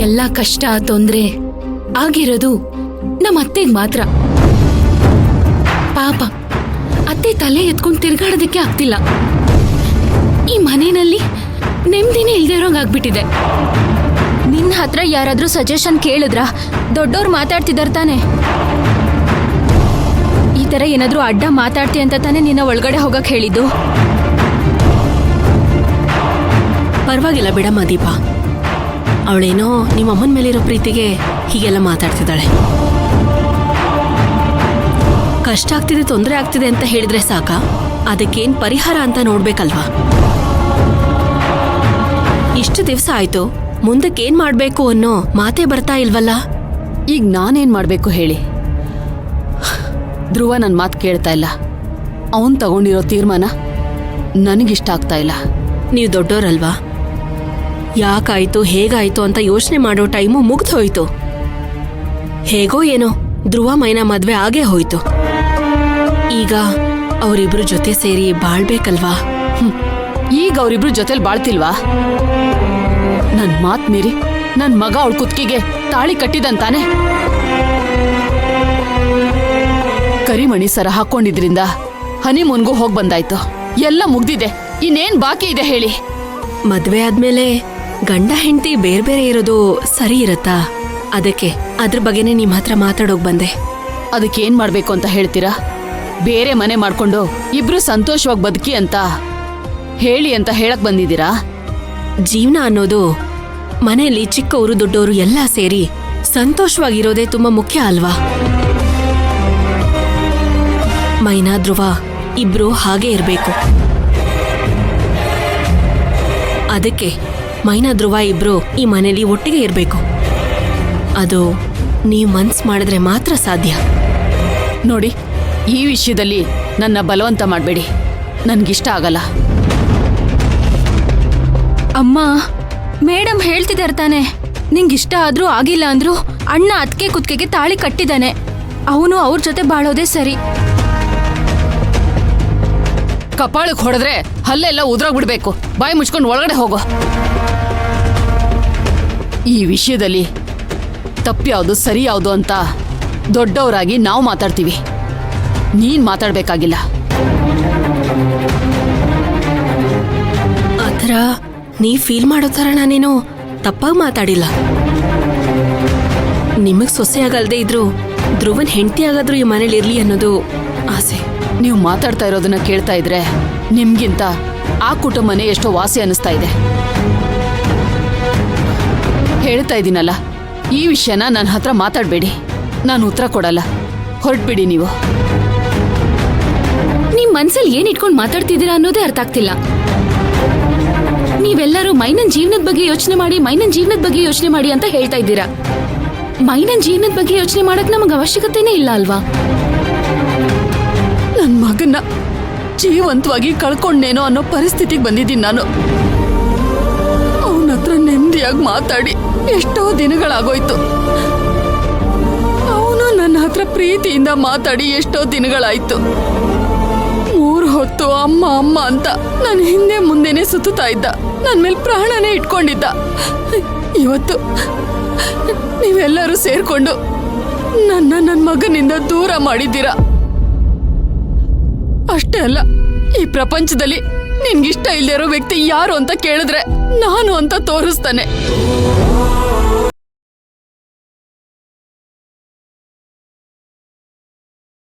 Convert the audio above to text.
ಎಲ್ಲ ಕಷ್ಟ ತೊಂದ್ರೆ ಆಗಿರೋದು ನಮ್ಮ ಅತ್ತೆಗ್ ಮಾತ್ರ. ಪಾಪ ಅತ್ತೆ ತಲೆ ಎತ್ಕೊಂಡು ತಿರ್ಗಾಡೋದಕ್ಕೆ ಆಗ್ತಿಲ್ಲ. ಈ ಮನೆಯಲ್ಲಿ ನೆಮ್ಮದಿನೇ ಇಲ್ದೇ ಇರೋಂಗ್ ಆಗ್ಬಿಟ್ಟಿದೆ. ನಿನ್ನ ಹತ್ರ ಯಾರಾದ್ರೂ ಸಜೆಷನ್ ಕೇಳಿದ್ರ? ದೊಡ್ಡವ್ರು ಮಾತಾಡ್ತಿದಾರ ತಾನೆ. ಈ ತರ ಏನಾದ್ರೂ ಅಡ್ಡ ಮಾತಾಡ್ತಿ ಅಂತ ತಾನೆ ನಿನ್ನ ಒಳಗಡೆ ಹೋಗಕ್ ಹೇಳಿದ್ದು. ಪರವಾಗಿಲ್ಲ ಬಿಡಮ್ಮ ದೀಪ, ಅವಳೇನೋ ನಿಮ್ಮ ಅಮ್ಮನ ಮೇಲಿರೋ ಪ್ರೀತಿಗೆ ಹೀಗೆಲ್ಲ ಮಾತಾಡ್ತಿದ್ದಾಳೆ. ಕಷ್ಟ ಆಗ್ತಿದೆ, ತೊಂದರೆ ಆಗ್ತಿದೆ ಅಂತ ಹೇಳಿದ್ರೆ ಸಾಕ, ಅದಕ್ಕೇನ್ ಪರಿಹಾರ ಅಂತ ನೋಡ್ಬೇಕಲ್ವಾ? ಇಷ್ಟು ದಿವಸ ಆಯ್ತು, ಮುಂದಕ್ಕೇನ್ ಮಾಡ್ಬೇಕು ಅನ್ನೋ ಮಾತೇ ಬರ್ತಾ ಇಲ್ವಲ್ಲ. ಈಗ ನಾನೇನ್ ಮಾಡ್ಬೇಕು ಹೇಳಿ? ಧ್ರುವ ನನ್ನ ಮಾತು ಕೇಳ್ತಾ ಇಲ್ಲ. ಅವನ್ ತಗೊಂಡಿರೋ ತೀರ್ಮಾನ ನನಗಿಷ್ಟ ಆಗ್ತಾ ಇಲ್ಲ. ನೀವು ದೊಡ್ಡೋರಲ್ವಾ, ಯಾಕಾಯ್ತು ಹೇಗಾಯ್ತು ಅಂತ ಯೋಚನೆ ಮಾಡೋ ಟೈಮು ಮುಗ್ದು ಹೋಯ್ತು. ಹೇಗೋ ಏನೋ ಧ್ರುವ ಮೈನಾ ಮದ್ವೆ ಆಗೇ ಹೋಯ್ತು. ಈಗ ಅವರಿಬ್ರು ಜೊತೆ ಸೇರಿ ಬಾಳ್ಬೇಕಲ್ವಾ? ಈಗ ಅವರಿಬ್ರು ಜೊತೆಲಿ ಬಾಳ್ತಿಲ್ವಾ? ನನ್ ಮಾತ್ ಮೀರಿ ನನ್ ಮಗ ಅವಳ ಕುತ್ತಿಗೆಗೆ ತಾಳಿ ಕಟ್ಟಿದಂತಾನೆ. ಕರಿಮಣಿ ಸರ ಹಾಕೊಂಡಿದ್ರಿಂದ ಹನಿಮೂನ್ಗೂ ಹೋಗ್ ಬಂದಾಯ್ತು. ಎಲ್ಲ ಮುಗ್ದಿದೆ, ಇನ್ನೇನ್ ಬಾಕಿ ಇದೆ ಹೇಳಿ? ಮದ್ವೆ ಆದ್ಮೇಲೆ ಗಂಡ ಹೆಂಡತಿ ಬೇರೆ ಬೇರೆ ಇರೋದು ಸರಿ ಇರತ್ತಾ? ಅದಕ್ಕೆ ಅದ್ರ ಬಗ್ಗೆನೇ ನಿಮ್ ಹತ್ರ ಮಾತಾಡೋಕ್ ಬಂದೆ. ಅದಕ್ಕೇನ್ ಮಾಡ್ಬೇಕು ಅಂತ ಹೇಳ್ತೀರಾ? ಬೇರೆ ಮನೆ ಮಾಡ್ಕೊಂಡು ಇಬ್ರು ಸಂತೋಷವಾಗಿ ಬದುಕಿ ಅಂತ ಹೇಳಿ ಅಂತ ಹೇಳಕ್ ಬಂದಿದ್ದೀರಾ? ಜೀವನ ಅನ್ನೋದು ಮನೆಯಲ್ಲಿ ಚಿಕ್ಕವರು ದೊಡ್ಡವರು ಎಲ್ಲ ಸೇರಿ ಸಂತೋಷವಾಗಿರೋದೇ ತುಂಬಾ ಮುಖ್ಯ ಅಲ್ವಾ? ಮೈನಾ ಧ್ರುವ ಇಬ್ರು ಹಾಗೆ ಇರ್ಬೇಕು. ಅದಕ್ಕೆ ಮೈನಾ ಧ್ರುವ ಇಬ್ರು ಈ ಮನೇಲಿ ಒಟ್ಟಿಗೆ ಇರ್ಬೇಕು. ಅದು ನೀವು ಮನ್ಸ್ ಮಾಡಿದ್ರೆ ಮಾತ್ರ ಸಾಧ್ಯ. ನೋಡಿ, ಈ ವಿಷಯದಲ್ಲಿ ನನ್ನ ಬಲವಂತ ಮಾಡಬೇಡಿ, ನನ್ಗಿಷ್ಟ ಆಗಲ್ಲ. ಅಮ್ಮ, ಮೇಡಮ್ ಹೇಳ್ತಿದಾರ ತಾನೆ, ನಿಂಗಿಷ್ಟ ಆದ್ರೂ ಆಗಿಲ್ಲ ಅಂದ್ರು ಅಣ್ಣ ಅತ್ಕೆ ಕುತ್ತಿಗೆಗೆ ತಾಳಿ ಕಟ್ಟಿದಾನೆ. ಅವನು ಅವ್ರ ಜೊತೆ ಬಾಳೋದೇ ಸರಿ. ಕಪಾಳಕ್ಕೆ ಹೊಡೆದ್ರೆ ಹಲ್ಲೆಲ್ಲ ಉದ್ರಾಗ್ಬಿಡ್ಬೇಕು. ಬಾಯಿ ಮುಚ್ಕೊಂಡು ಒಳಗಡೆ ಹೋಗೋ. ಈ ವಿಷಯದಲ್ಲಿ ತಪ್ಪ್ಯಾವುದು ಸರಿ ಯಾವುದು ಅಂತ ದೊಡ್ಡವರಾಗಿ ನಾವು ಮಾತಾಡ್ತೀವಿ, ನೀನ್ ಮಾತಾಡ್ಬೇಕಾಗಿಲ್ಲ. ಆ ಥರ ನೀವ್ ಫೀಲ್ ಮಾಡೋ ಥರ ನಾನೇನು ತಪ್ಪಾಗಿ ಮಾತಾಡಿಲ್ಲ. ನಿಮಗ್ ಸೊಸೆ ಆಗಲ್ದೇ ಇದ್ರು ಧ್ರುವನ್ ಹೆಂಡತಿ ಆಗಾದ್ರೂ ಈ ಮನೇಲಿ ಇರ್ಲಿ ಅನ್ನೋದು ಆಸೆ. ನೀವು ಮಾತಾಡ್ತಾ ಇರೋದನ್ನ ಕೇಳ್ತಾ ಇದ್ರೆ ನಿಮ್ಗಿಂತ ಆ ಕುಟುಂಬನೇ ಎಷ್ಟೋ ವಾಸಿ ಅನಿಸ್ತಾ ಇದೆ. ಹೇಳ್ತಾ ಇದ್ದೀನಲ್ಲ, ಈ ವಿಷಯನ ನನ್ನ ಹತ್ರ ಮಾತಾಡಬೇಡಿ, ನಾನು ಉತ್ತರ ಕೊಡಲ್ಲ. ಹೊರಟ್ಬಿಡಿ ನೀವು. ನಿಮ್ ಮನ್ಸಲ್ಲಿ ಏನ್ ಇಟ್ಕೊಂಡು ಮಾತಾಡ್ತಿದ್ದೀರಾ ಅನ್ನೋದೇ ಅರ್ಥ ಆಗ್ತಿಲ್ಲ. ನೀವೆಲ್ಲರೂ ಮೈನನ್ ಜೀವನದ ಬಗ್ಗೆ ಯೋಚನೆ ಮಾಡಿ, ಮೈನನ್ ಜೀವನದ ಬಗ್ಗೆ ಯೋಚನೆ ಮಾಡಿ ಅಂತ ಹೇಳ್ತಾ ಇದ್ದೀರಾ. ಮೈನನ್ ಜೀವನದ ಬಗ್ಗೆ ಯೋಚನೆ ಮಾಡಕ್ ನಮಗೆ ಅವಶ್ಯಕತೆನೇ ಇಲ್ಲ ಅಲ್ವಾ? ನನ್ ಮಗನ್ನ ಜೀವಂತವಾಗಿ ಕಳ್ಕೊಂಡೇನೋ ಅನ್ನೋ ಪರಿಸ್ಥಿತಿಗೆ ಬಂದಿದ್ದೀನಿ ನಾನು. ಅವನ ಹತ್ರ ನೆಮ್ಮದಿಯಾಗಿ ಮಾತಾಡಿ ಎಷ್ಟೋ ದಿನಗಳಾಗೋಯ್ತು. ಅವನು ನನ್ನ ಹತ್ರ ಪ್ರೀತಿಯಿಂದ ಮಾತಾಡಿ ಎಷ್ಟೋ ದಿನಗಳಾಯ್ತು. 3 ಹೊತ್ತು ಅಮ್ಮ ಅಮ್ಮ ಅಂತ ನನ್ನ ಹಿಂದೆ ಮುಂದೆನೆ ಸುತ್ತಾ ಇದ್ದ. ನನ್ನ ಮೇಲೆ ಪ್ರಾಣನೇ ಇಟ್ಕೊಂಡಿದ್ದ. ಇವತ್ತು ನೀವೆಲ್ಲರೂ ಸೇರ್ಕೊಂಡು ನನ್ನ ಮಗನಿಂದ ದೂರ ಮಾಡಿದ್ದೀರಾ. ಅಷ್ಟೇ ಅಲ್ಲ, ಈ ಪ್ರಪಂಚದಲ್ಲಿ ನಿನ್ಗಿಷ್ಟ ಇಲ್ಲದಿರೋ ವ್ಯಕ್ತಿ ಯಾರು ಅಂತ ಕೇಳಿದ್ರೆ ನಾನು ಅಂತ ತೋರಿಸ್ತಾನೆ.